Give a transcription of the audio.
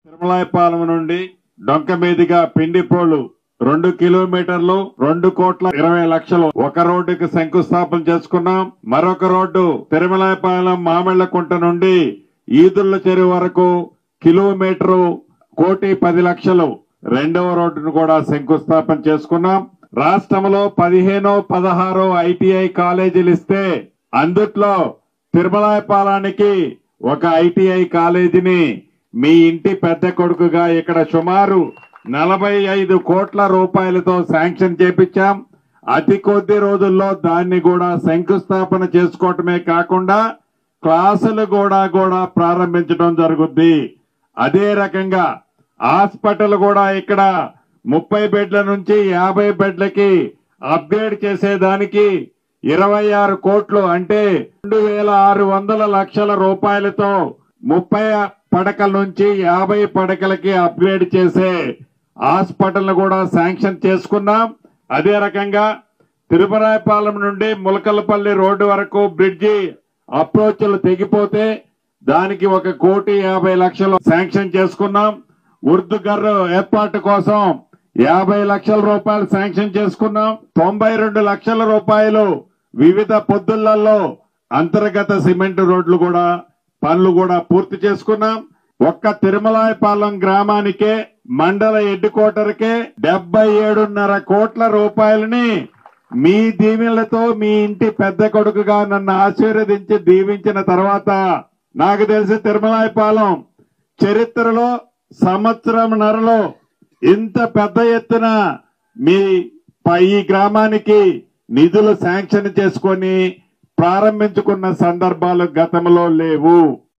తిరుమలాయపాలెం నుండి డొంక మీదుగా పిండిపోలు 2 కిలోమీటర్లు 2,20,00,000 ఒక రోడ్డుకి శంకుస్థాపన చేసుకున్నాం. మరొక రోడ్డు తిరుమలాయపాలెం మామిళ్లకుంట నుండి ఈదుళ్ల చెరువు వరకు కిలోమీటరు 1,10,00,000 రెండవ రోడ్డును కూడా శంకుస్థాపన చేసుకున్నాం. రాష్ట్రంలో 15, 16 ఐటీఐ కాలేజీలు ఇస్తే అందుట్లో తిరుమలాయపాలెనికి ఒక ఐటీఐ కాలేజీని మీ ఇంటి పెద్ద కొడుకుగా ఇక్కడ సుమారు 45 కోట్ల రూపాయలతో శాంక్షన్ చేపించాం. అతి కొద్ది రోజుల్లో దాన్ని కూడా శంకుస్థాపన చేసుకోవటమే కాకుండా క్లాసులు కూడా ప్రారంభించడం జరుగుద్ది. అదే రకంగా హాస్పిటల్ కూడా ఇక్కడ 30 బెడ్ల నుంచి 50 బెడ్లకి అప్గ్రేడ్ చేసేదానికి 26 కోట్లు అంటే 2,600 లక్షల రూపాయలతో 30 పడకల నుంచి 50 పడకలకి అప్గ్రేడ్ చేసే హాస్పిటల్ కూడా శాంక్షన్ చేసుకున్నాం. అదే రకంగా తిరుమలాయపాలెం నుండి ములకలపల్లి రోడ్డు వరకు బ్రిడ్జి అప్రోచ్లు తెగిపోతే దానికి 1,50,00,000 శాంక్షన్ చేసుకున్నాం. ఉర్దూ గర్రు ఏర్పాటు కోసం 50 లక్షల రూపాయలు శాంక్షన్ చేసుకున్నాం. 92 లక్షల రూపాయలు వివిధ పొద్దులలో అంతర్గత సిమెంట్ రోడ్లు కూడా పనులు కూడా పూర్తి చేసుకున్నాం. ఒక్క తిరుమలాయపాలెం గ్రామానికే మండల హెడ్ క్వార్టర్కే 77.5 కోట్ల రూపాయలని మీ దీవెనలతో మీ ఇంటి పెద్ద కొడుకుగా నన్ను ఆశీర్వదించి దీవించిన తర్వాత నాకు తెలిసి తిరుమలాయపాలెం చరిత్రలో సంవత్సరంన్నరలో ఇంత పెద్ద ఎత్తున మీ ఈ గ్రామానికి నిధులు శాంక్షన్ చేసుకొని ప్రారంభించుకున్న సందర్భాలు గతంలో లేవు.